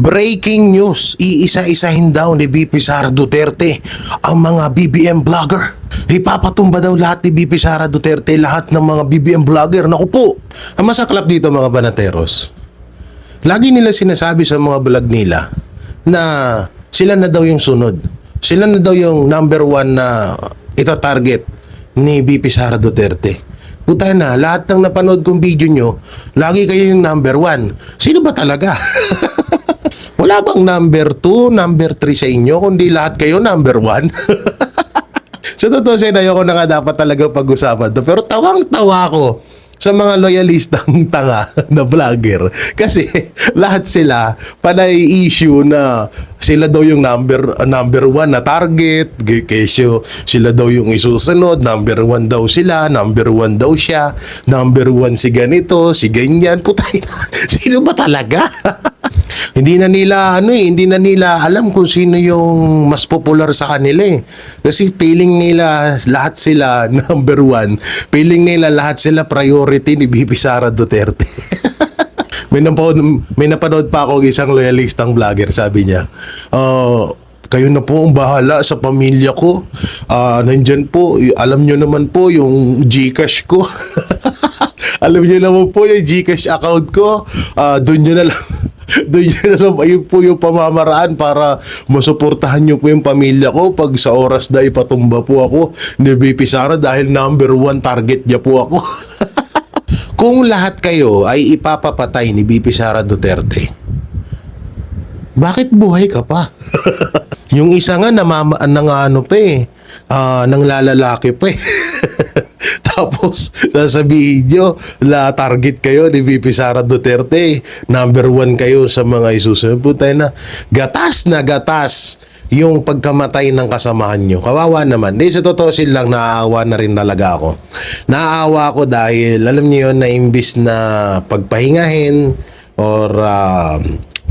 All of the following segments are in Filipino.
Breaking news, iisa-isahin daw ni VP Sara Duterte ang mga BBM vlogger. Ipapatumba daw lahat ni VP Sara Duterte, lahat ng mga BBM vlogger. Naku po, ang masaklap dito mga banateros, lagi nila sinasabi sa mga vlog nila na sila na daw yung sunod. Sila na daw yung number one na ito-target ni VP Sara Duterte. Puta na, lahat ng napanood kong video nyo, lagi kayo yung number one. Sino ba talaga? Wala bang number 2, number 3 sa inyo, kundi lahat kayo number 1? Sa totoo siya, ayoko na nga dapat talaga pag-usapan to. Pero tawang-tawa ko sa mga loyalistang tanga na vlogger. Kasi lahat sila panay issue na sila daw yung number 1 na target. Kesyo sila daw yung isusunod. Number 1 daw sila. Number 1 daw siya. Number 1 si ganito, si ganyan. Putay na. Sino ba talaga? Hindi na nila alam kung sino yung mas popular sa kanila eh. Kasi feeling nila lahat sila number 1. Feeling nila lahat sila priority ni VP Sara Duterte. may napanood pa ako isang loyalistang vlogger, sabi niya, kayo na po ang bahala sa pamilya ko. Nandyan po, alam nyo naman po yung GCash ko. Alam nyo naman po yung GCash account ko. Doon nyo na lang. Ayun po yung pamamaraan para masuportahan nyo po yung pamilya ko pag sa oras na ipatumba po ako ni VP Sara dahil number 1 target niya po ako. Kung lahat kayo ay ipapapatay ni VP Sara Duterte, bakit buhay ka pa? Yung isa nga nang lalaki pa eh. Tapos sasabihin nyo la target kayo ni VP Sara Duterte, number 1 kayo sa mga isusunod. Putay na gatas yung pagkamatay ng kasamahan nyo. Kawawa naman. Di sa totoo lang, naaawa na rin talaga ako. Naaawa ako dahil alam niyo yun na imbis na pagpahingahin or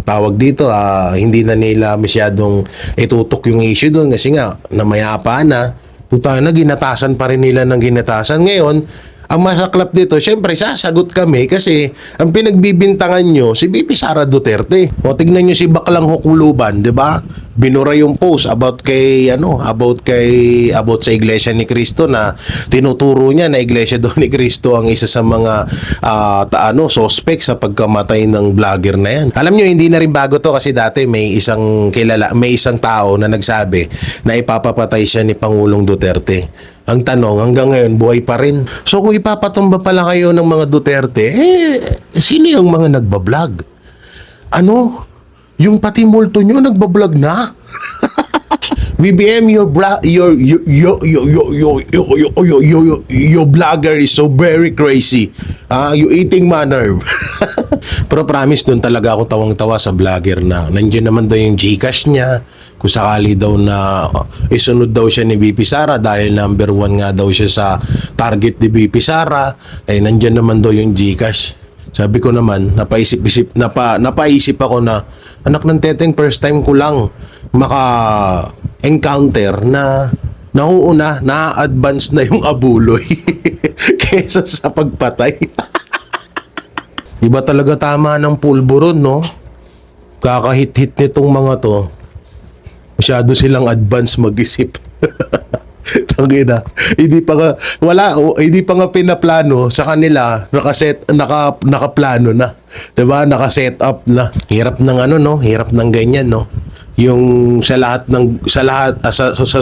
tawag dito, hindi na nila masyadong itutok yung issue doon kasi nga namayapa na. Puta na, ginatasan pa rin nila ng ginatasan. Ngayon, ang masaklap dito, syempre, sasagot kami kasi ang pinagbibintangan nyo, si VP Sara Duterte. O, tignan nyo si Baklang Hukuluban, di ba? Binura yung post about sa Iglesia ni Cristo na tinuturo niya na Iglesia daw ni Cristo ang isa sa mga suspect sa pagkamatay ng vlogger na yan. Alam nyo, hindi na rin bago to kasi dati may isang tao na nagsabi na ipapapatay siya ni Pangulong Duterte. Ang tanong, hanggang ngayon, buhay pa rin. So kung ipapatumba pala kayo ng mga Duterte, sino yung mga nagbablog? Yung pati multo nyo nagbablog na? BBM, your vlogger is so very crazy. You eating my nerve. Pero promise, doon talaga ako tawang-tawa sa vlogger na nandiyan naman daw yung GCash niya. Kung sakali daw na isunod daw siya ni VP Sara dahil number 1 nga daw siya sa target ni VP Sara, ay nandiyan naman daw yung GCash. Sabi ko naman, napaisip ako na, anak ng teteng, first time ko lang maka-encounter na nauuna, na-advance na yung abuloy kesa sa pagpatay. Iba talaga tama ng pulburon, no? Kakahit-hit nitong mga to. Masyado silang advance mag-isip. Tangina. Hindi pa nga pinaplano sa kanila, nakaplano na. 'Di ba? Naka-set up na. Hirap ng hirap ng ganyan, no? Yung sa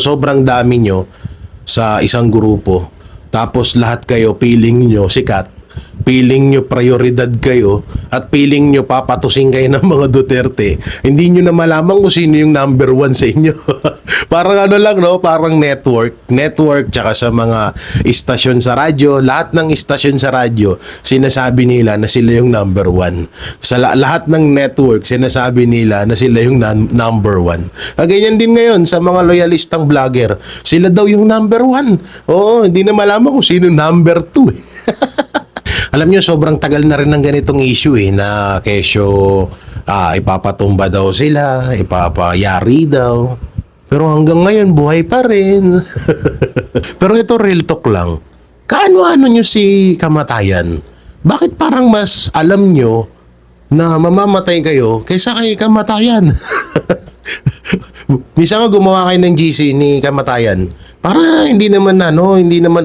sobrang dami nyo sa isang grupo. Tapos lahat kayo feeling nyo sikat, feeling nyo prioridad kayo, at feeling nyo papatusin kayo ng mga Duterte, hindi nyo na malaman kung sino yung number 1 sa inyo. Parang parang network tsaka sa mga istasyon sa radyo, lahat ng istasyon sa radyo sinasabi nila na sila yung number 1. Sa lahat ng network sinasabi nila na sila yung number 1. Ganyan din ngayon sa mga loyalistang vlogger, sila daw yung number 1. Oo, hindi na malaman kung sino number 2. Alam nyo, sobrang tagal na rin ng ganitong issue na kesyo ipapatumba daw sila, ipapayari daw. Pero hanggang ngayon, buhay pa rin. Pero ito, real talk lang. Kaano-ano nyo si kamatayan? Bakit parang mas alam nyo na mamamatay kayo kaysa kay kamatayan. Misa nga gumawa kayo ng GC ni kamatayan para hindi naman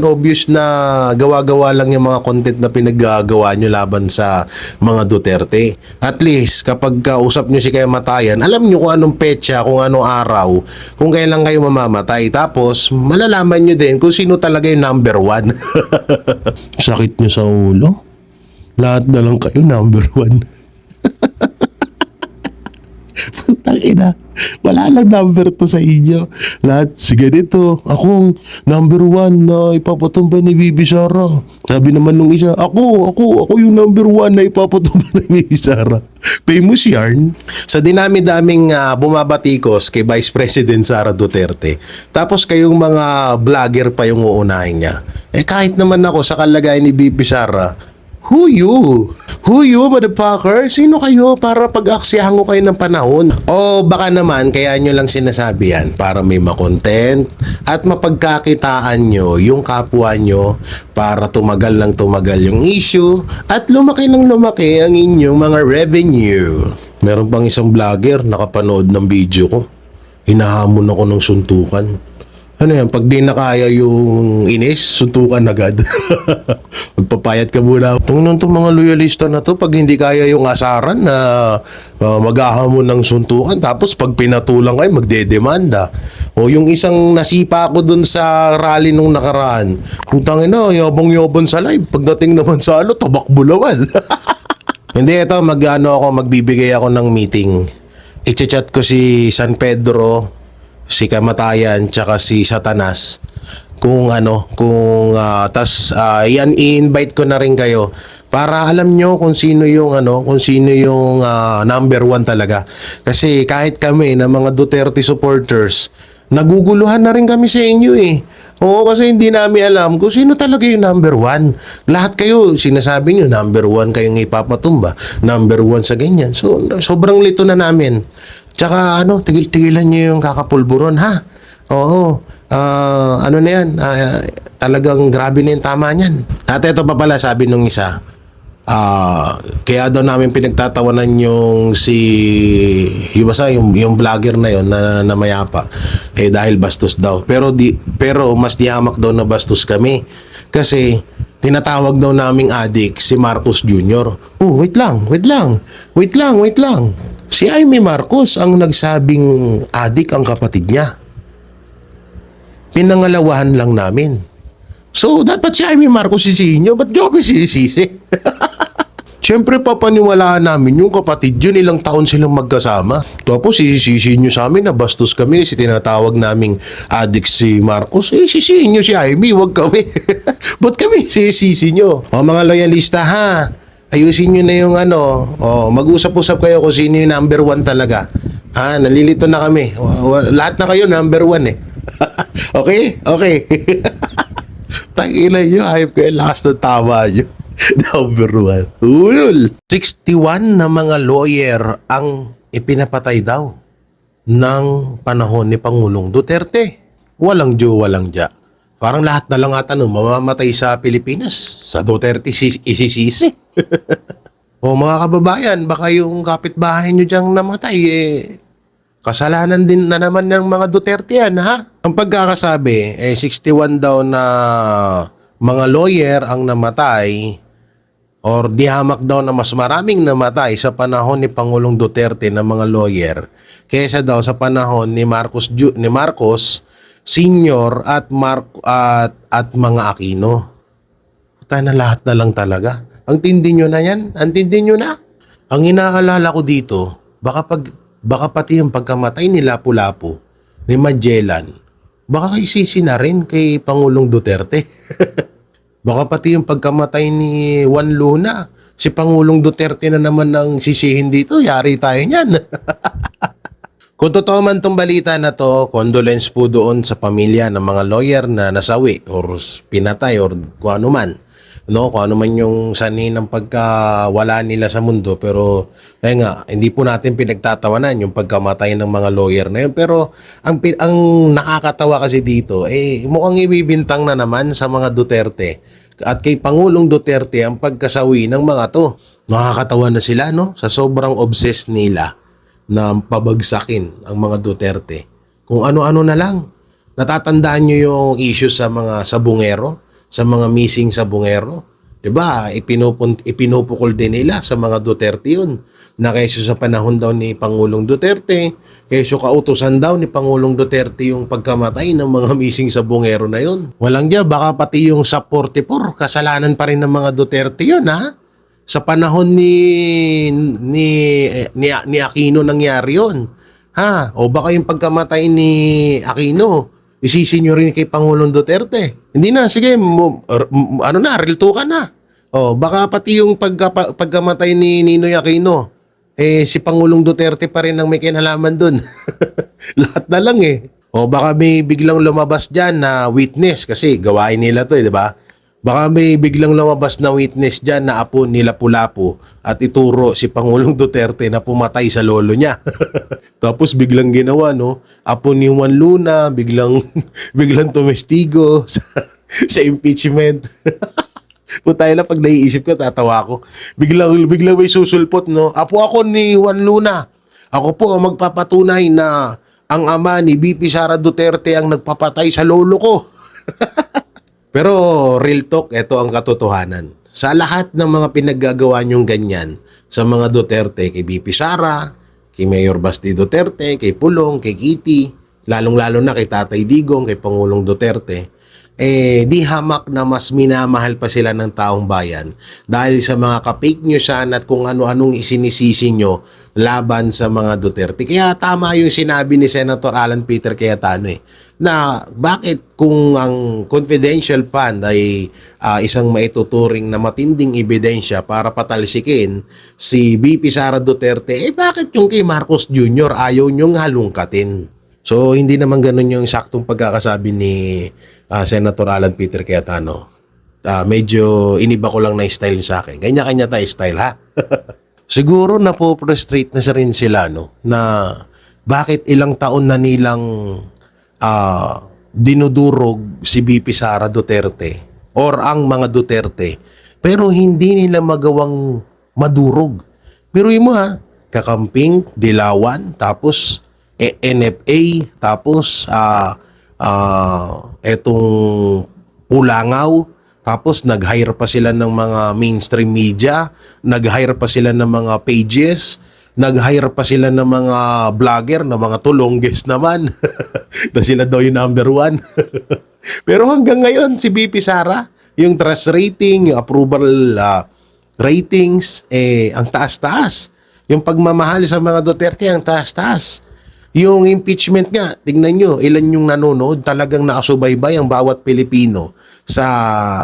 obvious na gawa-gawa lang yung mga content na pinaggagawa nyo laban sa mga Duterte. At least kapag kausap nyo si kamatayan, alam nyo kung anong petsa, kung anong araw, kung kailan kayo mamamatay. Tapos malalaman nyo din kung sino talaga yung number one. Sakit nyo sa ulo? Lahat na lang kayo number one. Tangina, wala lang number 2 sa inyo. Lahat, sige dito, akong number 1 na ipapatumba ni Bibi Sara. Sabi naman nung isa, ako yung number 1 na ipapatumba ni Bibi Sara. Famous yarn. Sa dinami-daming bumabatikos kay Vice President Sara Duterte, tapos kayong mga vlogger pa yung uunahin niya. Kahit naman ako sa kalagayan ni Bibi Sara, Who you? Who you, motherfucker? Sino kayo para pag-aksyahan ko kayo ng panahon? O baka naman, kaya nyo lang sinasabi yan para may makontent at mapagkakitaan nyo yung kapwa nyo para tumagal lang tumagal yung issue at lumaki lang lumaki ang inyong mga revenue. Meron pang isang vlogger nakapanood ng video ko. Hinahamon ako ng suntukan. Ano yan, pag di nakaya yung inis, suntukan agad. Magpapayat ka muna. Tungnan itong mga loyalista na to, pag hindi kaya yung asaran na maghahamon ng suntukan, tapos pag pinatulang kayo, magdedemanda. O yung isang nasipa ko dun sa rally nung nakaraan, putang ina, yabang-yabang sa live. Pagdating naman sa tabak bulawan. Hindi, ito, magbibigay ako ng meeting. I-chat ko si San Pedro, si kamatayan, tsaka si Satanas i-invite ko na rin kayo para alam nyo kung sino yung number 1 talaga. Kasi kahit kami na mga Duterte supporters, naguguluhan na rin kami sa inyo Oo, kasi hindi namin alam kung sino talaga yung number 1. Lahat kayo, sinasabi nyo, number 1 kayong ipapatumba, number 1 sa ganyan. So, sobrang lito na namin. Tsaka, tigil-tigilan nyo yung kakapulburon, ha? Oo, na yan, talagang grabe na yung tama niyan. At ito pa pala, sabi nung isa, kaya daw namin pinagtatawanan yung yung vlogger na yon na mayapa dahil bastos daw, pero mas dihamak daw na bastos kami kasi tinatawag daw naming adik si Marcos Jr. Oh, wait lang, si Amy Marcos ang nagsabing adik ang kapatid niya, pinangalawahan lang namin. So, dapat si Amy Marcos sisihin nyo. Ba't nyo kami sinisisi? Siyempre, papaniwalaan namin yung kapatid yun. Ilang taon silang magkasama. Tapos, sisisihin nyo sa amin na bastos kami kasi tinatawag naming addict si Marcos. Sisihin nyo si Amy. Huwag kami. Ba't kami sisisi nyo? O, mga loyalista ha. Ayusin nyo na yung mag-usap-usap kayo kung sino yung number 1 talaga. Nalilito na kami. Lahat na kayo number 1 Okay? Tangina nyo, ayop kayo, lakas ng tama nyo. Number 1. Ulul! 61 na mga lawyer ang ipinapatay daw ng panahon ni Pangulong Duterte. Walang Diyo, walang Diya. Parang lahat na lang ata mamamatay sa Pilipinas. Sa Duterte isisisi. O mga kababayan, baka yung kapitbahay nyo diyang namatay, kasalanan din na naman ng mga Duterte yan, ha? Ang pagkakasabi, 61 daw na mga lawyer ang namatay or dihamak daw na mas maraming namatay sa panahon ni Pangulong Duterte na mga lawyer kaysa daw sa panahon ni Marcos Senior at mga Aquino. Tayo na lahat na lang talaga. Ang tindi nyo na yan? Ang tindi nyo na? Ang inaalala ko dito, baka pati yung pagkamatay ni Lapu-Lapu, ni Magellan, baka isisi na rin kay Pangulong Duterte. Baka pati yung pagkamatay ni Juan Luna, si Pangulong Duterte na naman ang sisihin dito, yari tayo niyan. Kung totoo man tong balita na to, condolence po doon sa pamilya ng mga lawyer na nasawi or pinatay or kung ano man. Kung ano man yung sanhi ng pagkawala nila sa mundo, pero hindi po natin pinagtatawanan yung pagkamatay ng mga lawyer na yun. Pero ang nakakatawa kasi dito, mukhang ibibintang na naman sa mga Duterte. at kay Pangulong Duterte ang pagkasawi ng mga to. Nakakatawa na sila, no? Sa sobrang obsessed nila na pabagsakin ang mga Duterte. Kung ano-ano na lang. Natatandaan nyo yung issue sa mga sabungero, sa mga missing sabungero. 'Di ba? Ipinupukol din nila sa mga Duterte yun. Na kaysa sa panahon daw ni Pangulong Duterte, kaysa kautusan daw ni Pangulong Duterte yung pagkamatay ng mga missing sabungero na yun. Walang diya, baka pati yung sa 44, kasalanan pa rin ng mga Duterte yun, ha? Sa panahon ni Aquino nangyari yun. Ha? O baka yung pagkamatay ni Aquino, isisinyo rin kay Pangulong Duterte. Hindi na, sige, ano na, rilto ka na. O, baka pati yung pagkamatay ni Ninoy Aquino, si Pangulong Duterte pa rin ang may kinalaman dun. Lahat na lang eh. O baka may biglang lumabas dyan na witness, kasi gawain nila to di ba? Baka may biglang lumabas na witness dyan na apo ni Lapu-Lapu at ituro si Pangulong Duterte na pumatay sa lolo niya. Tapos biglang ginawa, no? Apo ni Juan Luna, biglang tumestigo sa impeachment. Putay na, pag naiisip ko, tatawa ko. Biglang may susulpot, no? Apo ako ni Juan Luna. Ako po ang magpapatunay na ang ama ni BP Sara Duterte ang nagpapatay sa lolo ko. Pero real talk, ito ang katotohanan. Sa lahat ng mga pinaggagawa nyong ganyan, sa mga Duterte, kay BP Sara, kay Mayor Basti Duterte, kay Pulong, kay Kitty, lalong-lalo na kay Tatay Digong, kay Pangulong Duterte, di hamak na mas minamahal pa sila ng taong bayan dahil sa mga ka-fake newsan at kung ano-anong isinisisi nyo laban sa mga Duterte. Kaya tama yung sinabi ni Senator Alan Peter Cayetano na bakit kung ang confidential fund ay isang maituturing na matinding ebidensya para patalsikin si BP Sara Duterte, bakit yung kay Marcos Jr. ayaw nyong halungkatin? So, hindi naman ganun yung saktong pagkakasabi ni Senator Alan Peter Cayetano. Medyo iniba ko lang na style sa akin. Kanya-kanya tayo style, ha? Siguro napo-frustrate na rin sila, no? Na bakit ilang taon na nilang dinudurog si BP Sara Duterte or ang mga Duterte, pero hindi nila magawang madurog. Pero mo, ha? Kakamping, Dilawan, tapos NFA, tapos etong Pulangaw, tapos nag-hire pa sila ng mga mainstream media, nag-hire pa sila ng mga pages, nag-hire pa sila ng mga vlogger, ng mga tulongges naman, na sila daw yung number 1. Pero hanggang ngayon, si BP Sara, yung trust rating, yung approval ratings, ang taas-taas. Yung pagmamahal sa mga Duterte, ang taas-taas. Yung impeachment nga, tingnan nyo, ilan yung nanonood, talagang nakasubaybay ang bawat Pilipino sa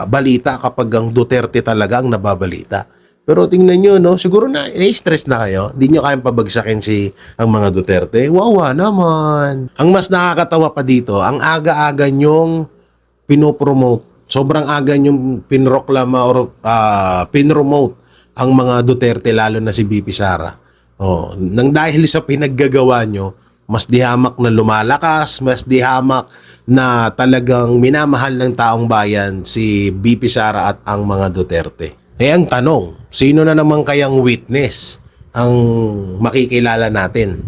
balita kapag ang Duterte talaga ang nababalita. Pero tingnan nyo, no, siguro na stress na kayo, hindi nyo kayang pabagsakin ang mga Duterte. Wawa naman. Ang mas nakakatawa pa dito, ang aga-aga nyong pinopromote, sobrang aga nyong pinroklama or pinromote ang mga Duterte, lalo na si BP Sara. Nang dahil sa pinaggagawa nyo, mas dihamak na lumalakas, mas dihamak na talagang minamahal ng taong bayan si BP Sara at ang mga Duterte. Ang tanong, sino na naman kayang witness ang makikilala natin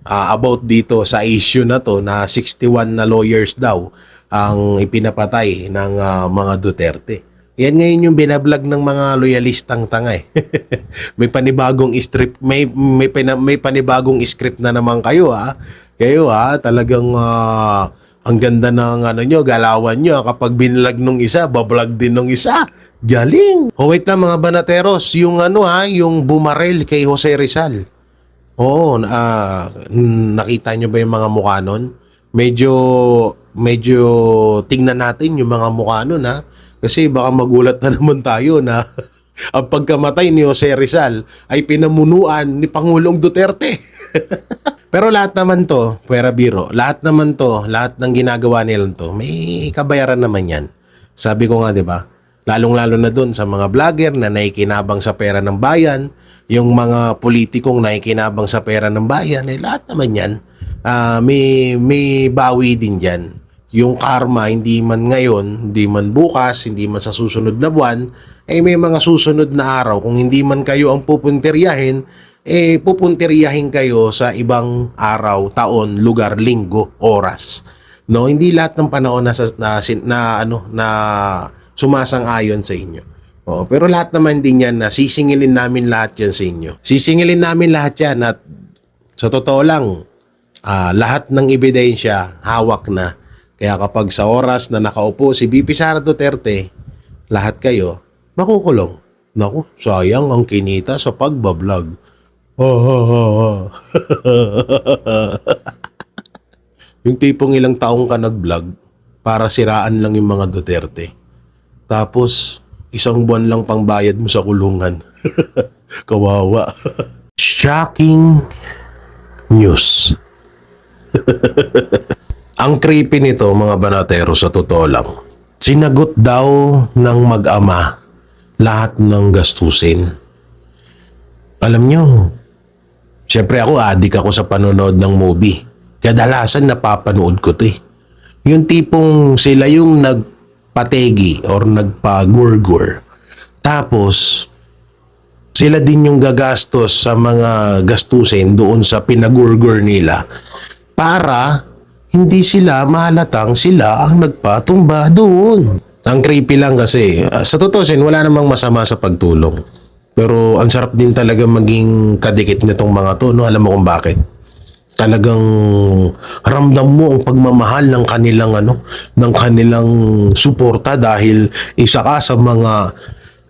about dito sa issue na to na 61 na lawyers daw ang ipinapatay ng mga Duterte? Yan ngayon yung binablog ng mga loyalistang tanga eh. May panibagong script, may panibagong script na naman kayo ha. Kayo ha, talagang ang ganda ng nyo, galawan nyo kapag binlag nung isa, bablog din nung isa. Galing. Wait lang mga banateros, yung yung bumarel kay Jose Rizal. Oo, nakita nyo ba yung mga mukha nun? Medyo tingnan natin yung mga mukha nun ha. Kasi baka magulat na naman tayo na ang pagkamatay ni Jose Rizal ay pinamunuan ni Pangulong Duterte. Pero lahat naman to, pera biro, lahat ng ginagawa nila to, may kabayaran naman yan. Sabi ko nga, di ba? Lalong-lalo na dun sa mga vlogger na naikinabang sa pera ng bayan, yung mga politikong naikinabang sa pera ng bayan, lahat naman yan, may bawi din dyan. yung karma, hindi man ngayon, hindi man bukas, hindi man sa susunod na buwan, may mga susunod na araw. Kung hindi man kayo ang pupuntiryahin, pupuntiryahin kayo sa ibang araw, taon, lugar, linggo, oras. No, hindi lahat ng panahon na sumasang-ayon sa inyo. Pero lahat naman din yan na sisingilin namin lahat yan sa inyo. Sisingilin namin lahat yan at sa totoo lang, lahat ng ebidensya hawak na. Kaya kapag sa oras na nakaupo si VP Sara Duterte, lahat kayo makukulong. Naku, sayang ang kinita sa pagbablog. Yung tipong ilang taong ka nag-vlog para siraan lang yung mga Duterte. Tapos, isang buwan lang pang bayad mo sa kulungan. Kawawa. Shocking news. Ang creepy nito, mga banatero, sa totoo lang. Sinagot daw ng mag-ama lahat ng gastusin. Alam nyo, syempre ako, adik ako sa panonood ng movie. Kadalasan napapanood ko to eh. Yung tipong sila yung nagpategi or nagpagurgur. Tapos, sila din yung gagastos sa mga gastusin doon sa pinagurgur nila para hindi sila mahalatang sila ang nagpatumba doon. Ang creepy lang kasi, sa totoo wala namang masama sa pagtulong. Pero ang sarap din talaga maging kadikit nitong mga to, no? Alam mo kung bakit? Talagang ramdam mo ang pagmamahal ng kanilang suporta dahil isa ka sa mga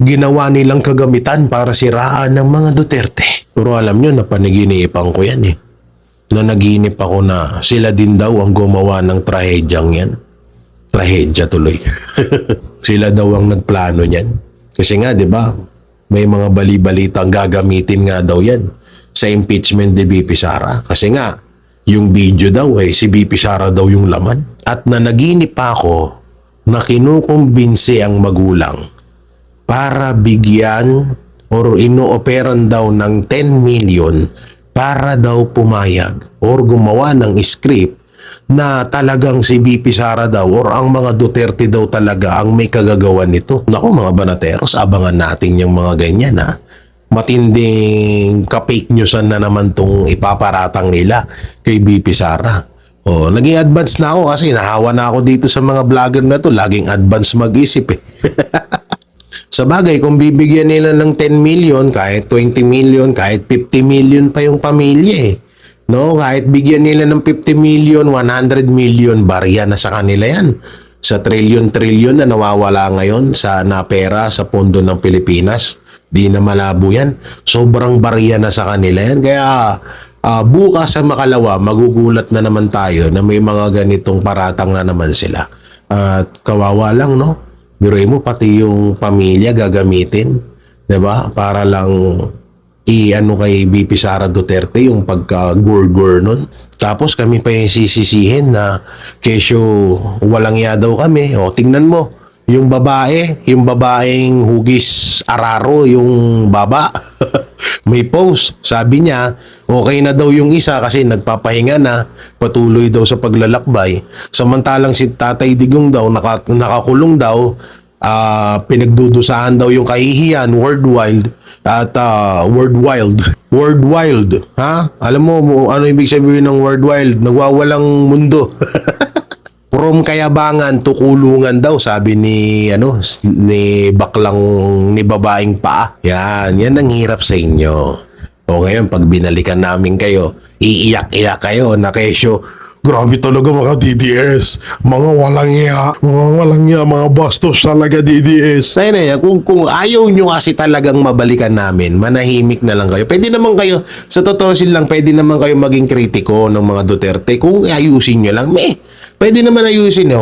ginawa nilang kagamitan para siraan ng mga Duterte. Pero alam nyo, napanaginipan ko yan eh. Na naginip ako na sila din daw ang gumawa ng trahedyang yan. Trahedya tuloy. Sila daw ang nagplano niyan. Kasi nga, di ba, may mga bali-balitang gagamitin nga daw yan sa impeachment ni VP Sara. Kasi nga, yung video daw si VP Sara daw yung laman. At nanaginip ako na kinukumbinsi ang magulang para bigyan or inooperan daw ng 10 million para daw pumayag or gumawa ng script na talagang si VP Sara daw or ang mga Duterte daw talaga ang may kagagawan nito. Naku mga banateros, abangan natin yung mga ganyan ha. Matinding ka-fake newsan na naman tong ipaparatang nila kay VP Sara. Naging advance na ako kasi nahawa na ako dito sa mga vlogger na to. Laging advance mag-isip eh. Sa bagay, kung bibigyan nila ng 10 million, kahit 20 million, kahit 50 million pa yung pamilya eh. No, kahit bigyan nila ng 50 million, 100 million, barya na sa kanila yan. Sa trillion-trillion na nawawala ngayon na pera sa pondo ng Pilipinas. Di na malabo yan. Sobrang barya na sa kanila yan. Kaya bukas sa makalawa, magugulat na naman tayo na may mga ganitong paratang na naman sila. At kawawa lang, no? Biruin mo, pati yung pamilya gagamitin. Diba? Para lang kay VP Sara Duterte yung pagka-gur-gur nun. Tapos kami pa yung sisisihin na kesyo walang iya daw kami. Tingnan mo, yung babaeng hugis araro, yung baba. May post. Sabi niya, okay na daw yung isa kasi nagpapahinga na, patuloy daw sa paglalakbay. Samantalang si Tatay Digong daw, nakakulong daw, pinagdudusahan daw yung kahihiyan, worldwide, at World Wild. Ha? Alam mo ano ibig sabihin ng World Wild? Nagwawalang mundo. From kayabangan to kulungan daw, sabi ni babaeng paa. Yan ang hirap sa inyo. Ngayon pag binalikan namin kayo, iiyak-iyak kayo na kesyo, grabe talaga mga DDS. Mga walang iya, mga bastos talaga DDS. Kung ayaw nyo kasi talagang mabalikan namin, manahimik na lang kayo. Pwede naman kayo, sa totoo lang, pwede naman kayo maging kritiko ng mga Duterte. Kung ayusin nyo lang, pwede naman ayusin.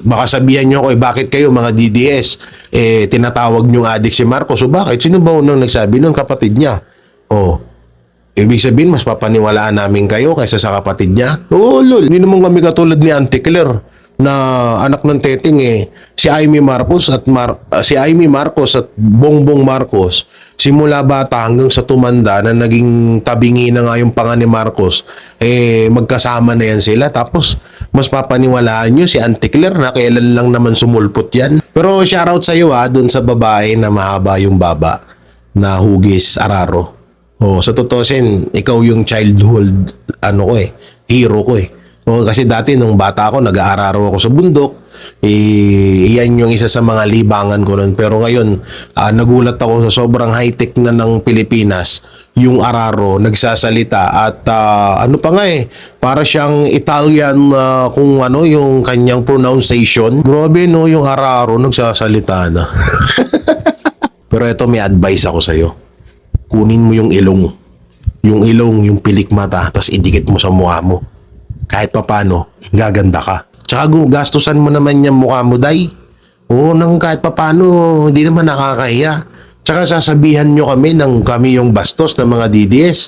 Baka sabihan nyo ako, bakit kayo mga DDS, tinatawag nyo adik si Marcos. Bakit? Sino ba unang nagsabi nun? Kapatid niya. Ibig sabihin, mas papaniwalaan namin kayo kaysa sa kapatid niya? Lol. Hindi naman kami katulad ni Auntie Claire na anak ng teteng si Amy Marcos at Bongbong Marcos, simula bata hanggang sa tumanda na naging tabingi na nga yung panga ni Marcos, magkasama na yan sila. Tapos Mas papaniwalaan nyo si Auntie Claire na kailan lang naman sumulpot yan. Pero shoutout sa iyo dun sa babae na mahaba yung baba na hugis araro. Sa tutusin, ikaw yung childhood hero ko eh. Kasi dati nung bata ako, nag-aararo ako sa bundok. Yan yung isa sa mga libangan ko nun. Pero ngayon, nagulat ako sa sobrang high-tech na ng Pilipinas. Yung araro, nagsasalita. At para siyang Italian yung kanyang pronunciation. Grabe no, yung araro, nagsasalita na. Pero ito, may advice ako sa'yo. Kunin mo yung ilong. Yung ilong, yung pilik mata, tapos idikit mo sa mukha mo. Kahit papano, gaganda ka. Tsaka gastusan mo naman yung mukha mo, day. Nang kahit papano, hindi naman nakakahiya. Tsaka sasabihan nyo kami yung bastos ng mga DDS.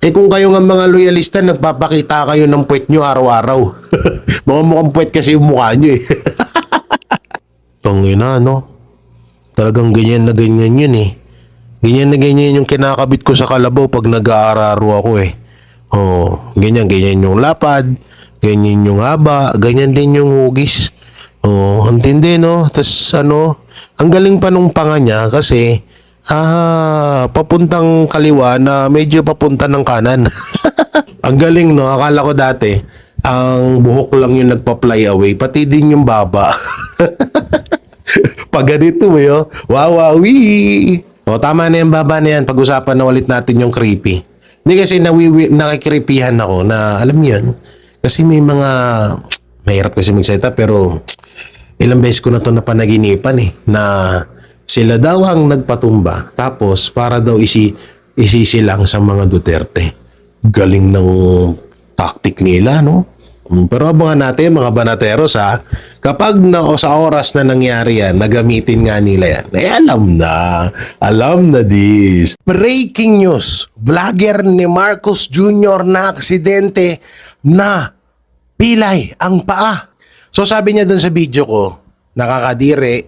Kung kayo nga mga loyalista, nagpapakita kayo ng puwet nyo araw-araw. Mga mukhang puwet kasi yung mukha nyo eh. Tangina, no? Talagang ganyan na ganyan yun eh. Ganyan na ganyan yung kinakabit ko sa kalabaw pag nag-aararo ako eh. Ganyan yung lapad, ganyan yung haba, ganyan din yung hugis. Antindi no? Tapos ang galing pa nung panga niya kasi papuntang kaliwa na medyo papunta ng kanan. Ang galing no? Akala ko dati, ang buhok lang yung nagpa-fly away, pati din yung baba. Pag ganito wawawi. Tama na yung baba na yan. Pag-usapan na ulit natin yung creepy. Hindi kasi nakikiripihan ako na alam mo yun. Kasi may mga mahirap kasi magsalita pero ilang beses ko na ito napanaginipan na sila daw ang nagpatumba tapos para daw isisilang sa mga Duterte. Galing ng tactic nila, no? Pero abangan natin mga banateros kapag sa oras na nangyari yan, nagamitin nga nila yan. Alam na this. Breaking news, vlogger ni Marcos Jr. na aksidente na pilay ang paa. So sabi niya dun sa video ko, nakakadiri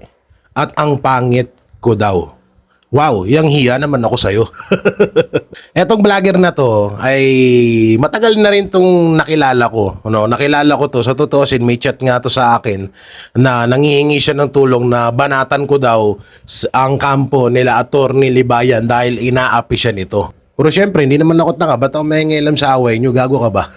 at ang pangit ko daw. Wow, yang hiya naman ako sa'yo. Etong vlogger na to ay matagal na rin tong nakilala ko. Nakilala ko to. Sa totoosin, may chat nga to sa akin na nangihingi siya ng tulong na banatan ko daw ang kampo nila Attorney Libayan dahil inaapi siya nito. Pero syempre, hindi naman ako tanga. Ba't ako mahingilam sa away nyo? Gago ka ba?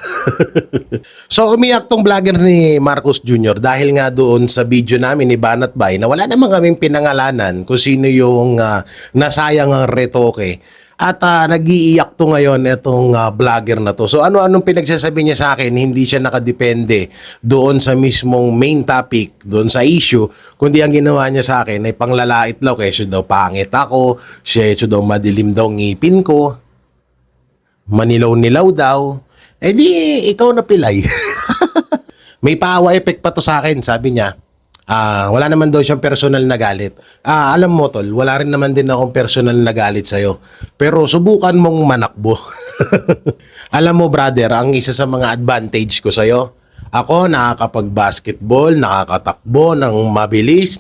So, umiyak tong vlogger ni Marcos Jr. dahil nga doon sa video namin ni Banat Bay na wala naman kaming pinangalanan kung sino yung nasayang ang retoke. At nag-iiyak to ngayon itong vlogger na to. So, ano-anong pinagsasabi niya sa akin, hindi siya nakadepende doon sa mismong main topic, doon sa issue, kundi ang ginawa niya sa akin ay panglalait daw, kaya daw pangit ako, siya daw madilim daw ngipin ko, manilaw-nilaw daw. Di, ikaw na pilay. May paawa effect pa to sa akin, sabi niya. Wala naman daw siyang personal na galit. Alam mo tol, wala rin naman din akong personal na galit sa'yo. Pero subukan mong manakbo. Alam mo brother, ang isa sa mga advantage ko sa'yo, ako nakakapag-basketball, nakakatakbo ng mabilis,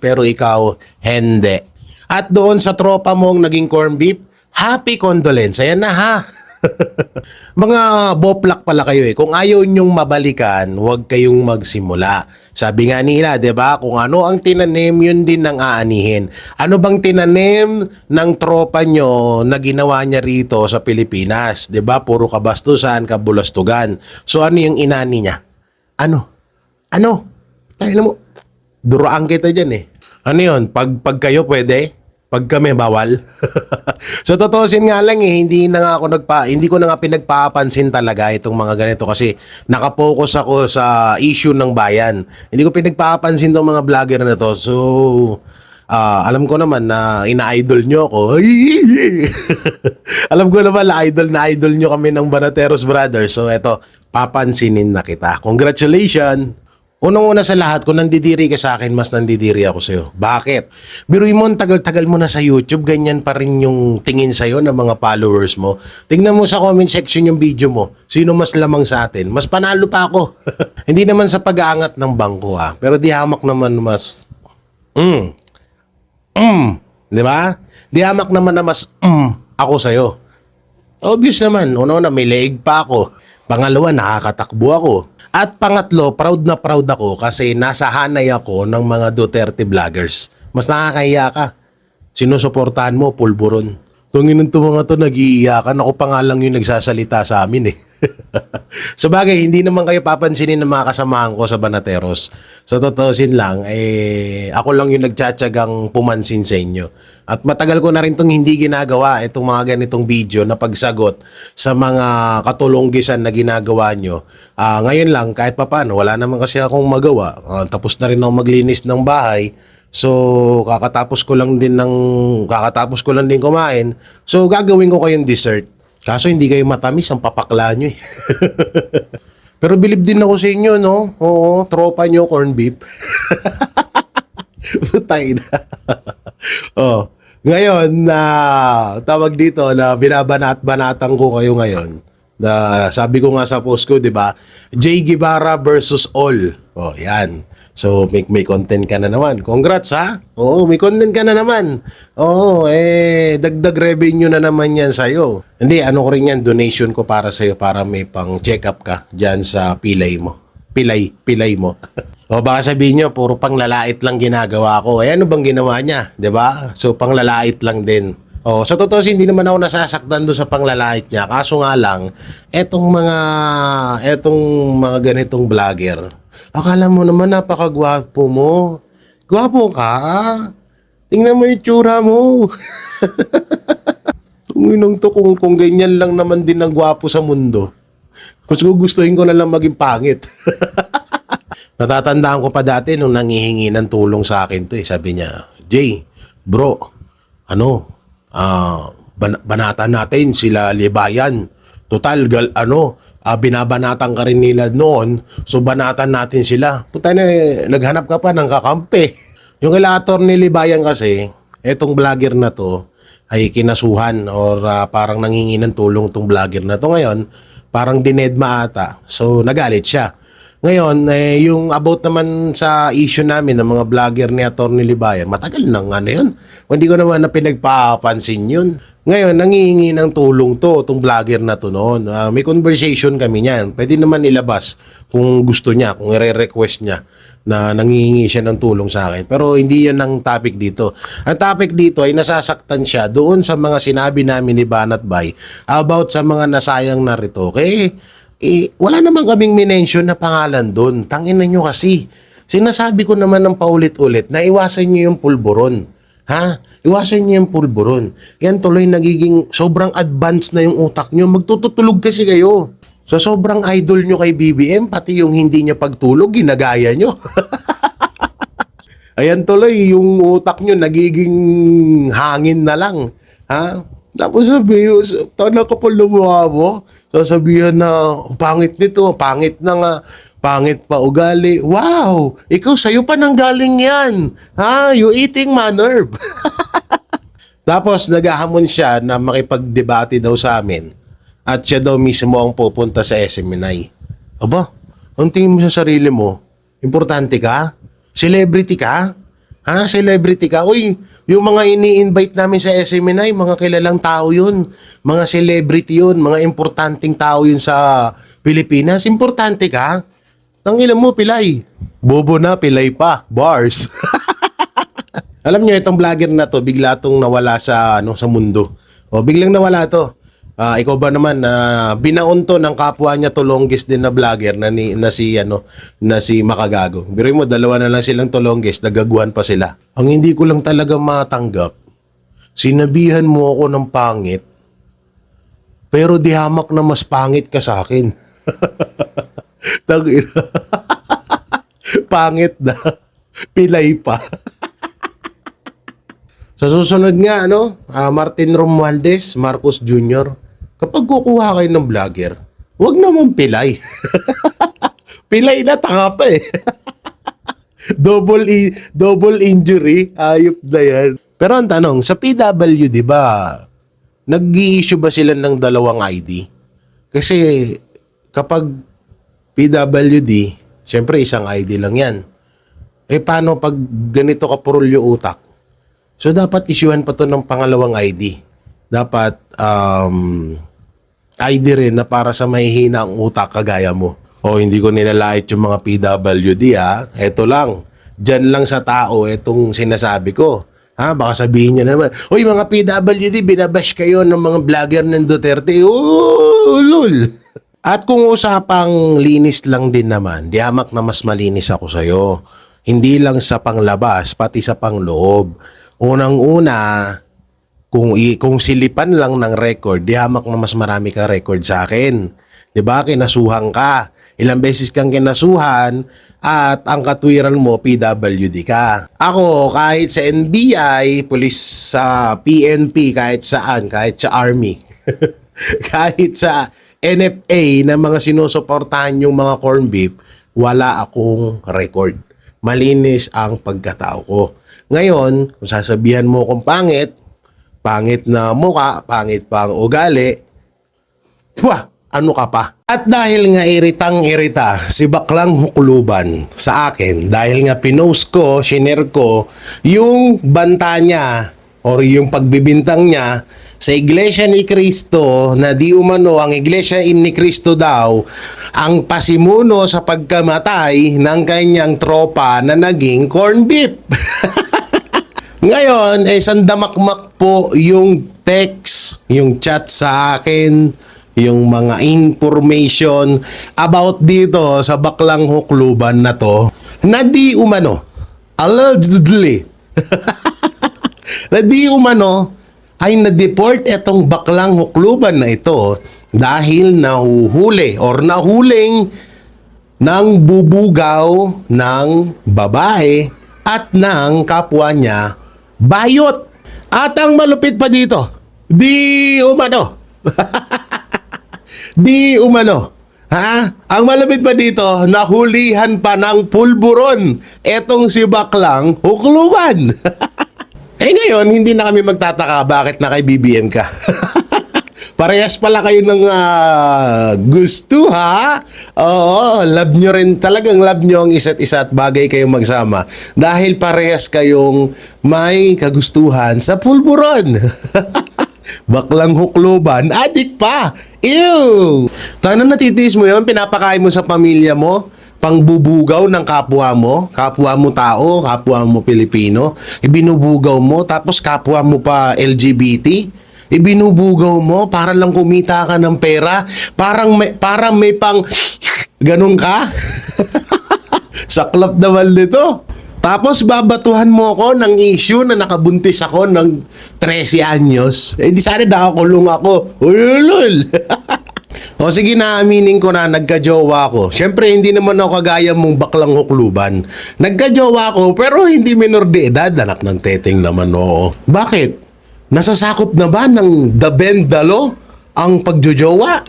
pero ikaw hindi. At doon sa tropa mong naging corn beef, happy condolence. Ayan na ha. Mga boplak pala kayo eh. Kung ayaw nyong mabalikan, huwag kayong magsimula. Sabi nga nila, 'di ba? Kung ano ang tinanim, yun din ang aanihin. Ano bang tinanim ng tropa nyo na ginawa niya rito sa Pilipinas? 'Di ba? Puro kabastusan, kabulastugan. So ano yung inani niya? Ano? Tayo mo. Duraan kita diyan eh. Ano yun? Pag kayo pwede? Pag kami bawal. So totoosin nga lang hindi ko na nga pinagpapansin talaga itong mga ganito kasi nakapokus ako sa issue ng bayan. Hindi ko pinagpapansin tong mga vlogger na to. So alam ko naman na ina-idol nyo ako. Alam ko naman na idol nyo kami ng Banateros Brothers. So eto, papansinin na kita. Congratulations! Unang-una sa lahat, kung nandidiri ka sa akin, mas nandidiri ako sa'yo. Bakit? Biruin mo, tagal-tagal mo na sa YouTube, ganyan pa rin yung tingin sa'yo ng mga followers mo. Tingnan mo sa comment section yung video mo. Sino mas lamang sa atin? Mas panalo pa ako. Hindi naman sa pag-aangat ng bangko pero di hamak naman mas... Di ba? Di hamak naman na mas ako sa'yo. Obvious naman, una may leeg pa ako. Pangalawa, nakakatakbo ako. At pangatlo, proud na proud ako kasi nasa hanay ako ng mga Duterte vloggers. Mas nakakahiya ka. Sinusuportahan mo, pulburon. Kung inunto mga to, nag-iiyakan. Ako pa nga lang yung nagsasalita sa amin eh. Sa bagay, hindi naman kayo papansinin ng mga kasamahan ko sa Banateros. Sa totoosin lang, ako lang yung nagtsatsagang pumansin sa inyo. At matagal ko na rin itong hindi ginagawa, itong mga ganitong video na pagsagot sa mga katulonggisan na ginagawa nyo. Ngayon lang, kahit papano, wala naman kasi akong magawa. Tapos na rin ako maglinis ng bahay. So, kakatapos ko lang din kumain. So, gagawin ko kayong dessert. Kaso hindi kayo matamis ang papakla nyo eh. Pero bilib din ako sa inyo, no? Oo, tropa nyo, corn beef. Putay na. Oh, ngayon na tawag dito na binabanat-banatan ko kayo ngayon. Na sabi ko nga sa post ko, 'di ba? Jay Guevara versus all. Oh, 'yan. So, may content ka na naman. Congrats, ha? Oo, may content ka na naman. Oo, dagdag revenue na naman yan sa'yo. Hindi, ano ko rin yan, donation ko para sa'yo para may pang check up ka dyan sa pilay mo. Pilay mo. O baka sabihin nyo, puro pang lalait lang ginagawa ko. Ano bang ginawa niya? 'Di ba? So, pang lalait lang din. Oh, sa totoo hindi naman ako nasasaktan doon sa panglalait niya. Kaso nga lang, etong mga ganitong vlogger, akala mo naman napakagwapo mo. Gwapo ka? Tingnan mo yung tsura mo. Tuminong to kung ganyan lang naman din ang gwapo sa mundo. Mas gugustuhin ko na lang maging pangit. Natatandaan ko pa dati nung nangihingi ng tulong sa akin to. Sabi niya, Jay, bro, banatan natin sila Libayan. Total, binabanatan ka rin nila noon, so banatan natin sila. Puta na, naghanap ka pa ng kakampi. Yung relator ni Libayan kasi, etong vlogger na to, ay kinasuhan or parang nangingi ng tulong tong vlogger na to ngayon, parang dinedma ata. So, nagalit siya. Ngayon, yung about naman sa issue namin ng mga vlogger ni Atty. Libayan, matagal nang yun. Hindi ko naman na pinagpapansin yun. Ngayon, nangihingi ng tulong itong vlogger na to noon. May conversation kami niyan. Pwede naman ilabas kung gusto niya, kung i-request niya na nangihingi siya ng tulong sa akin. Pero hindi yan ang topic dito. Ang topic dito ay nasasaktan siya doon sa mga sinabi namin ni Banat Bay about sa mga nasayang narito. Wala naman kaming minention na pangalan doon. Tangina nyo kasi. Sinasabi ko naman ng paulit-ulit na iwasan nyo yung pulburon. Ha? Iwasan nyo yung pulburon. Yan tuloy nagiging sobrang advanced na yung utak nyo. Magtutulog kasi kayo. So sobrang idol nyo kay BBM, pati yung hindi niya pagtulog, ginagaya nyo. Ayan tuloy, yung utak nyo nagiging hangin na lang. Ha? Tapos sabihin, tana ka pa lumuha mo. Sasabihan na, pangit nito, pangit na nga, pangit pa ugali. Wow! Ikaw, sa'yo pa nang galing yan. Ha? You eating my nerve. Tapos, naghahamon siya na makipagdebate daw sa amin. At siya daw mismo ang pupunta sa SMNI. Aba, ang tingin mo sa sarili mo, importante ka? Celebrity ka? Ha? Celebrity ka? Uy, yung mga ini-invite namin sa SMNI, mga kilalang tao yun. Mga celebrity yun. Mga importanteng tao yun sa Pilipinas. Importante ka? Tangilan mo, pilay. Bobo na, pilay pa. Bars. Alam niyo, itong vlogger na to, bigla tong nawala sa mundo. O, biglang nawala to. Ikaw ba naman binaon to ng kapwa niya to longest din na vlogger na si Makagago. Biruin mo, dalawa na lang silang to longest, nagaguhan pa sila. Ang hindi ko lang talaga matanggap, sinabihan mo ako ng pangit, pero di hamak na mas pangit ka sa akin. Tangina. Pangit na. Pilay pa. Sa susunod nga, Martin Romualdez, Marcos Jr., kapag kukuha kayo ng vlogger, huwag naman pilay. Pilay na, tanga pa eh. Double injury, ayop na yan. Pero ang tanong, sa PWD ba, nag-i-issue ba sila ng dalawang ID? Kasi kapag PWD, syempre isang ID lang yan. Paano pag ganito kapurol yung utak? So, dapat isyuhan pa to ng pangalawang ID. Dapat, ID rin na para sa mahihina ang utak kagaya mo. O hindi ko nilalait yung mga PWD ha. Eto lang. Diyan lang sa tao itong sinasabi ko. Ha, baka sabihin niyo naman, "Uy, mga PWD, binabash kayo ng mga vlogger ng Duterte." Oh, lol. At kung usapang linis lang din naman, di hamak na mas malinis ako sa'yo. Hindi lang sa panglabas, pati sa pangloob. Unang-una, kung silipan lang ng record, di hamak na mas marami ka record sa akin. Di ba? Kinasuhan ka. Ilang beses kang kinasuhan at ang katwiran mo, PWD ka. Ako, kahit sa NBI, pulis sa PNP, kahit saan, kahit sa Army, kahit sa NFA na mga sinusuportahan yung mga corn beef, wala akong record. Malinis ang pagkatao ko. Ngayon, kung sasabihan mo kung pangit, pangit na muka, pangit pa ang ugali, ano ka pa? At dahil nga iritang-irita si Baklang Hukluban sa akin, dahil nga pinost ko, shinare ko, yung banta niya or yung pagbibintang niya sa Iglesia ni Cristo na di umano ang Iglesia ni Cristo daw ang pasimuno sa pagkamatay ng kanyang tropa na naging corn beef. Ngayon, sandamakmak po yung text, yung chat sa akin, yung mga information about dito sa Baklang Hukluban na to, na di umano, allegedly, na di umano, ay na-deport itong Baklang Hukluban na ito dahil nahuhuli or nahuling ng bubugaw ng babae at ng kapwa niya bayot. At ang malupit pa dito, di umano, di umano, ha? Ang malapit pa dito, nahulihan pa ng pulburon etong si Baklang Hukluban. Ngayon, hindi na kami magtataka bakit na kay BBM ka. Parehas pala kayo ng gusto, ha? Oo, love nyo rin. Talagang love nyo ang isa't isa at bagay kayong magsama. Dahil parehas kayong may kagustuhan sa pulburon. Baklang Hukluban, adik pa. Ew! Tanong natitiis mo yun, pinapakain mo sa pamilya mo, pangbubugaw ng kapwa mo tao, kapwa mo Pilipino, ibinubugaw mo, tapos kapwa mo pa LGBT, ibinubugaw mo para lang kumita ka ng pera, parang may pang ganun ka. Saklap naman nito. Tapos babatuhan mo ako ng issue na nakabuntis ako ng 13 anyos. Di sana nakakulong ako. Ulul! O sige na, aminin ko na nagka-jowa ko. Siyempre, hindi naman ako kagaya mong Baklang Hukluban. Nagka-jowa ko, pero hindi minor de edad. Anak ng teteng naman, oo. Bakit? Nasasakop na ba ng the bendalo ang pagjojowa?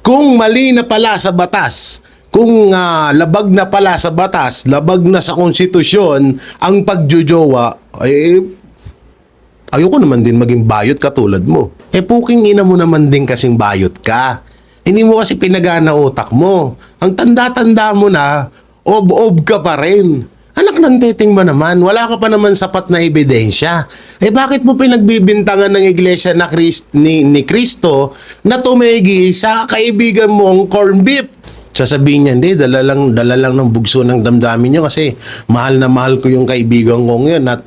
Kung mali na pala sa batas, kung labag na pala sa batas, labag na sa konstitusyon ang pagjojowa, ayoko naman din maging bayot katulad mo. Puking ina mo naman din kasing bayot ka. Hindi mo kasi pinagana utak mo. Ang tanda-tanda mo na, ob-ob ka pa rin. Anak ng teteng mo naman, wala ka pa naman sapat na ebidensya. Bakit mo pinagbibintangan ng iglesia na ni Cristo na tumigi sa kaibigan mong corn beef? Sasabihin niya, hindi, dala lang ng bugso ng damdamin niyo kasi mahal na mahal ko yung kaibigan kong yun at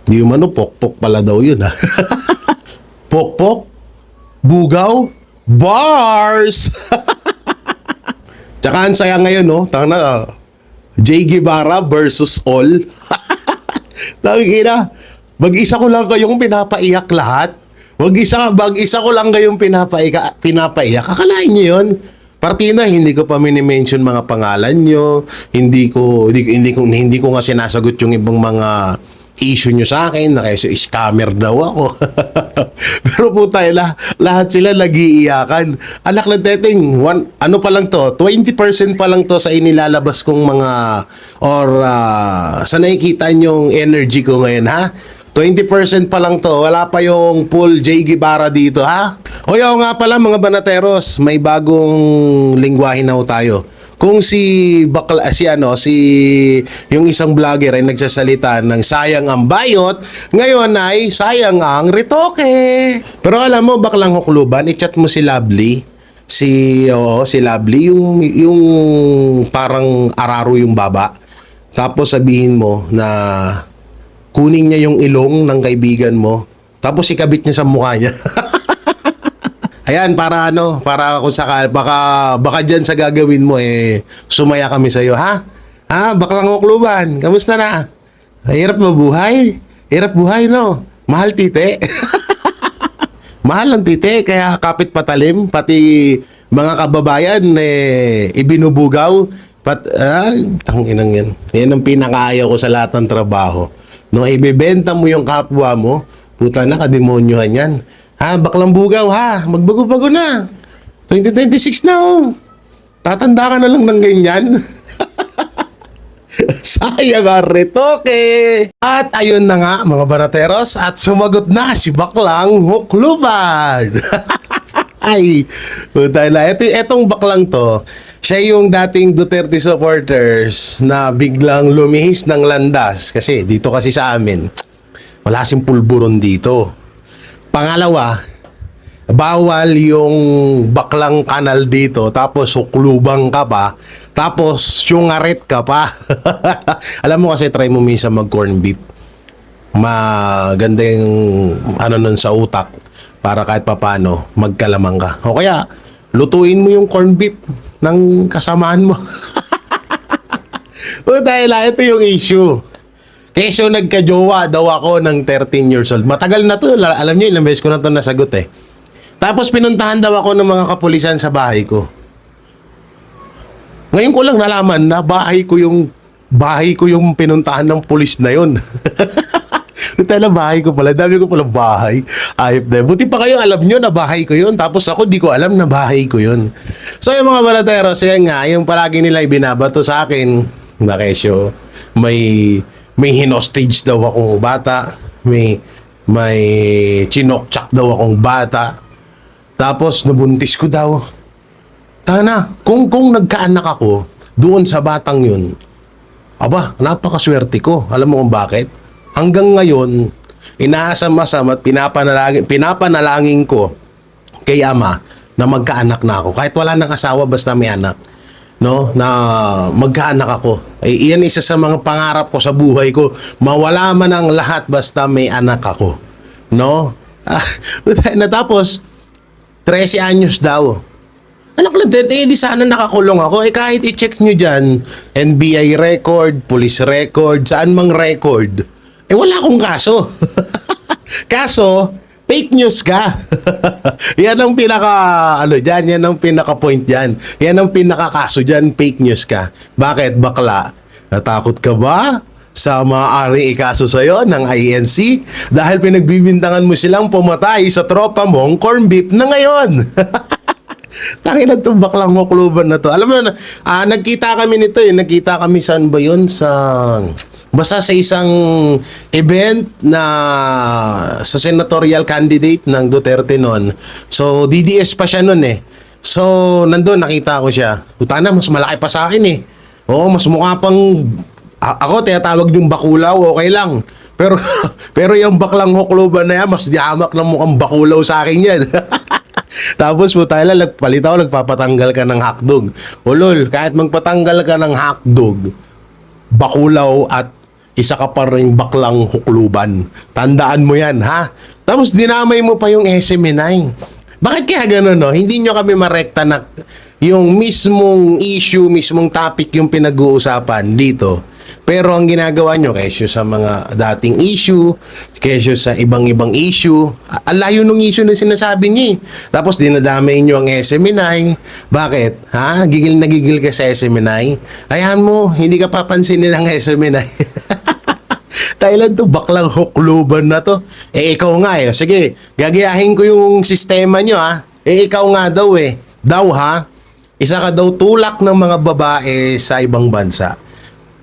di umano, pokpok pala daw yun, ha? Pokpok? Bugaw? Bars! Tsaka ang saya ngayon, no? Tanga Jay Guevara versus all. Tangina, mag-isa ko lang kayong pinapaiyak lahat. Mag-isa ko lang kayong pinapaiyak. Akalain niyo yun? Partina, hindi ko pa mini-mention mga pangalan nyo. Hindi ko nga sinasagot yung ibang mga issue nyo sa akin na kayo scammer daw ako. Pero puta, lahat sila nag-iiyakan. Alak na teteng, ano pa lang to, 20% pa lang to sa inilalabas kong mga or sa nakikita nyong energy ko ngayon, ha? 20% pa lang to, wala pa yung full Jay Guevara dito, ha? O nga pala mga banateros, may bagong lingwahe na tayo. kung si yung isang vlogger ay nagsasalita ng sayang ang bayot, ngayon ay sayang ang retoke. Pero alam mo, baklang hukluban, i-chat mo si Lovely. Si Lovely, yung parang araro yung baba. Tapos sabihin mo na kunin niya yung ilong ng kaibigan mo. Tapos ikabit niya sa mukha niya. Ayan, para kung sakal, baka dyan sa gagawin mo, sumaya kami sa'yo, ha? Ha, baklang hukluban, kamusta na? Hirap mabuhay? Hirap buhay, no? Mahal tite? Mahal ang tite, kaya kapit patalim, pati mga kababayan, ibinubugaw. Tanginang yan. Yan ang pinakaayaw ko sa lahat ng trabaho. No, ibebenta mo yung kapwa mo, puta na, kademonyohan yan. Ha, baklang bugaw ha, magbago-bago na. 2026 na oh. Tatanda ka na lang ng ganyan. Sayang ang retoke. At ayun na nga mga banateros, at sumagot na si baklang hukluban. Ay, puta na. Etong baklang to, siya yung dating Duterte supporters na biglang lumihis ng landas. Kasi dito kasi sa amin, wala kasing pulburon dito. Pangalawa, bawal yung baklang kanal dito, tapos huklubang ka pa, tapos syungaret ka pa. Alam mo kasi, try mo minsan mag corn beef. Maganda yung nun sa utak para kahit papano magkalamang ka. O kaya, lutuin mo yung corn beef ng kasamaan mo. O dahil ito yung issue. Keso nagka-jowa daw ako ng 13 years old. Matagal na to. Alam niyo, ilang beses ko na to nasagot eh. Tapos pinuntahan daw ako ng mga kapulisan sa bahay ko. Ngayon ko lang nalaman na bahay ko yung pinuntahan ng pulis na yun. Tala, bahay ko pala. Dami ko pala bahay. Ayop na. Buti pa kayo alam nyo na bahay ko yun. Tapos ako di ko alam na bahay ko yun. So yung mga balateros, yan nga, yung palagi nila ibinabato sa akin na kesyo, may hinostage daw akong bata, may chinokchak daw akong bata, tapos nabuntis ko daw. Tana, kung nagkaanak ako doon sa batang yun, aba, napakaswerte ko. Alam mo kung bakit? Hanggang ngayon, inaasam-asam at pinapanalangin ko kay Ama na magkaanak na ako. Kahit wala nang asawa, basta may anak. No, na magkaanak ako. Iyan isa sa mga pangarap ko sa buhay ko. Mawala man ang lahat basta may anak ako. No? Natapos 13 anyos daw. Anak na di sana nakakulong ako. Kahit i-check nyo dyan, NBI record, police record, saan mang record, wala akong kaso. Kaso, fake news ka. Yan ang yan ang pinaka-point dyan. Yan ang pinaka-kaso dyan, fake news ka. Bakit, bakla? Natakot ka ba sa maaaring ikaso sa'yo ng INC? Dahil pinagbibintangan mo silang pumatay sa tropa mong corn beef na ngayon. Tangin na itong baklang hukluban na to. Alam mo na, nagkita kami nito Nagkita kami saan ba yun? Basta sa isang event na sa senatorial candidate ng Duterte noon. So, DDS pa siya noon eh. So, nandun nakita ko siya. Puta na, mas malaki pa sa akin eh. Oo, mas mukha pang... Ako, tinatawag yung bakulaw, okay lang. Pero yung baklang hukluban na yan, mas diamak na mukhang bakulaw sa akin yan. Tapos puta na, nagpapatanggal ka ng hotdog. Ulol, kahit magpatanggal ka ng hotdog, bakulaw at isa ka pa rin baklang hukluban. Tandaan mo yan, ha? Tapos dinamay mo pa yung SMNI. Bakit kaya gano'n, no? Hindi nyo kami marekta na yung mismong issue, mismong topic yung pinag-uusapan dito. Pero ang ginagawa nyo, kesyo sa mga dating issue, kesyo sa ibang-ibang issue, ang layo nung issue na sinasabi niyo. Tapos dinadamay nyo ang SMNI. Bakit? Ha? Gigil na gigil ka sa SMNI? Ayan mo, hindi ka papansinin ng SMNI. Thailand to, baklang hukluban na to. Ikaw nga eh. Sige, gagayahin ko yung sistema nyo ha. Ikaw nga daw eh. Daw ha. Isa ka daw tulak ng mga babae sa ibang bansa.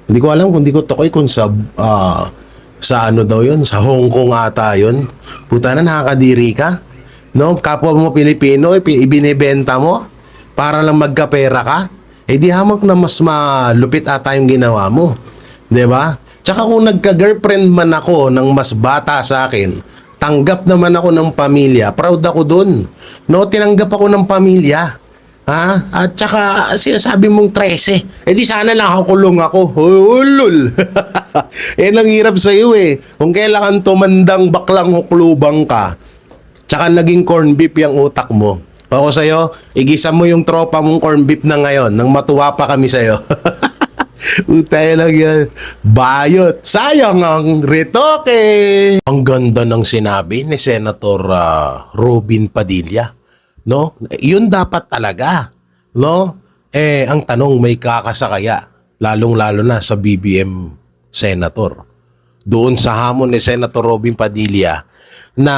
Hindi ko alam kung di ko tokoy kung sa ano daw yun. Sa Hong Kong ata yun. Puta na, nakakadiri ka. No? Kapwa mo Pilipino, ibinibenta mo para lang magkapera ka. eh di hamak na mas malupit ata yung ginawa mo. 'Di ba? Tsaka kung nagka-girlfriend man ako ng mas bata sa akin, tanggap naman ako ng pamilya. Proud ako dun. No, tinanggap ako ng pamilya. Ha? At tsaka sinasabi mong 13. Eh di sana nakakulong ako. Ulul. Eh ang hirap sa iyo eh. Kung kailangan tumandang baklang huklubang ka, tsaka naging corn beef yung utak mo. Ako sa'yo, igisa mo yung tropa mong corn beef na ngayon nang matuwa pa kami sa'yo. Utay lang yan. Bayot. Sayang ang retoke. Ang ganda ng sinabi ni Senator Robin Padilla. No? Yun dapat talaga. No? Eh, ang tanong, may kakasakaya. Lalong-lalo na sa BBM Senator. Doon sa hamon ni Senator Robin Padilla na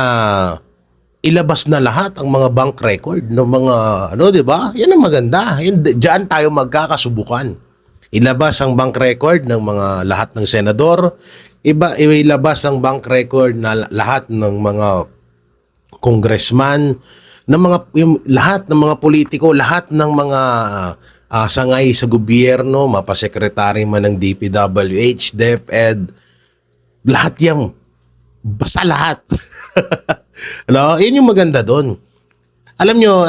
ilabas na lahat ang mga bank record ng mga, ano, di ba? Yan ang maganda. Diyan tayo magkakasubukan. Ilabas ang bank record ng mga lahat ng senador, ilabas ang bank record na lahat ng mga congressman, ng mga lahat ng mga politiko, lahat ng mga sangay sa gobyerno, mapasekretary man ng DPWH, DepEd, lahat yan. Basta lahat. No? Yun yung maganda doon. Alam nyo,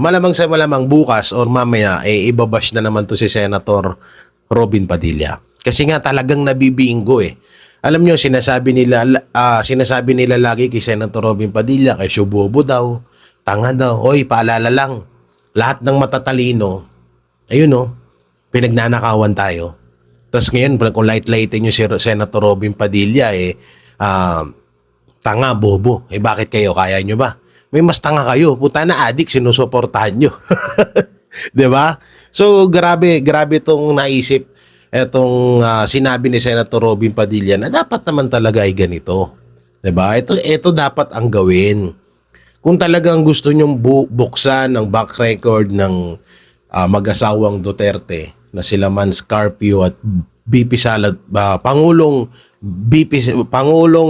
malamang sa malamang bukas or mamaya, ibabash na naman to si Senator Robin Padilla. Kasi nga talagang nabibinggo eh. Alam nyo, sinasabi nila lagi kay Senator Robin Padilla, kay Shubobo daw, tanga daw, oy, paalala lang, lahat ng matatalino, ayun no, pinagnanakawan tayo. Tapos ngayon, kung light-lightin nyo si Senator Robin Padilla, tanga, bobo. Eh bakit kayo? Kaya nyo ba? May mas tanga kayo. Puta na adik, sinusuportahan nyo. 'Di ba? So, grabe itong naisip, itong sinabi ni Senator Robin Padilla na dapat naman talaga ay ganito. 'Di ba? Ito dapat ang gawin. Kung talagang gusto nyong buksan ang back record ng mag-asawang Duterte na sila Man Scarpio at BP Sala, Pangulong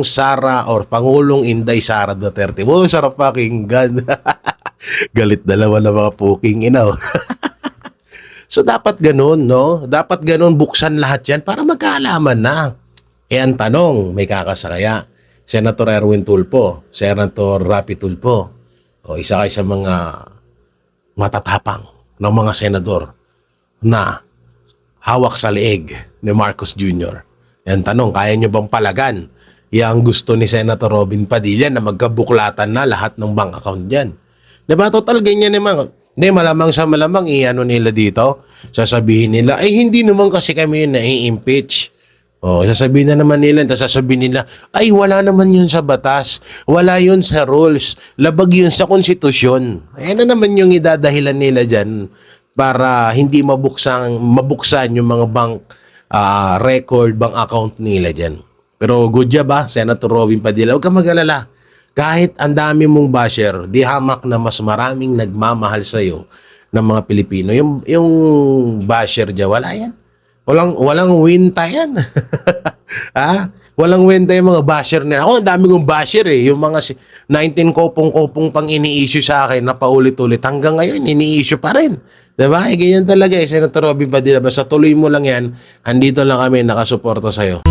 Sara or Pangulong Inday Sara Duterte. Oh, sarap pakinggan. Galit dalawa na mga puking inaw. So dapat ganun, no? Dapat ganun, buksan lahat yan para magkaalaman na. Eh ang tanong, may kakasakaya. Senator Erwin Tulfo, Senator Rapi Tulfo, o isa kayo sa mga matatapang ng mga senador na hawak sa leeg ni Marcos Jr. Yan tanong, kaya nyo bang palagan yung gusto ni Senator Robin Padilla na magkabuklatan na lahat ng bank account dyan? Diba? Total ganyan naman. Hindi, malamang sa malamang i-ano nila dito. Sasabihin nila, ay hindi naman kasi kami yun na-impeach. O, sasabihin na naman nila, tapos sasabihin nila, ay wala naman yun sa batas. Wala yun sa rules. Labag yun sa konstitusyon. Ayan na naman yung idadahilan nila dyan para hindi mabuksan yung mga bank record, bank account nila dyan. Pero good job Senator Robin Padilla. Huwag kang mag-alala. Kahit ang dami mong basher, di hamak na mas maraming nagmamahal sa'yo ng mga Pilipino. Yung basher dyan, wala yan. Walang winta yan. Walang winta yung mga basher nila. Ako, ang dami kong basher eh. Yung mga 19 kopong-kopong pang ini-issue sa akin na paulit-ulit. Hanggang ngayon, ini-issue pa rin. Diba? Ganyan talaga Senator Robin Padilla. Basta tuloy mo lang yan. Andito lang kami nakasuporta sa'yo.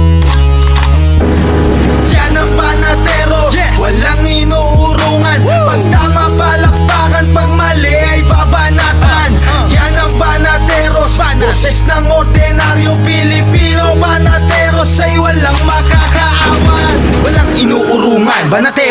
Yan ang panatero, walang inuurungan. Pag tama palakpakan, pag mali ay babanatan. Yan ang banateros, boses ng ordinaryong Pilipino. Banateros ay walang makakaawan, walang inuurungan. Banateros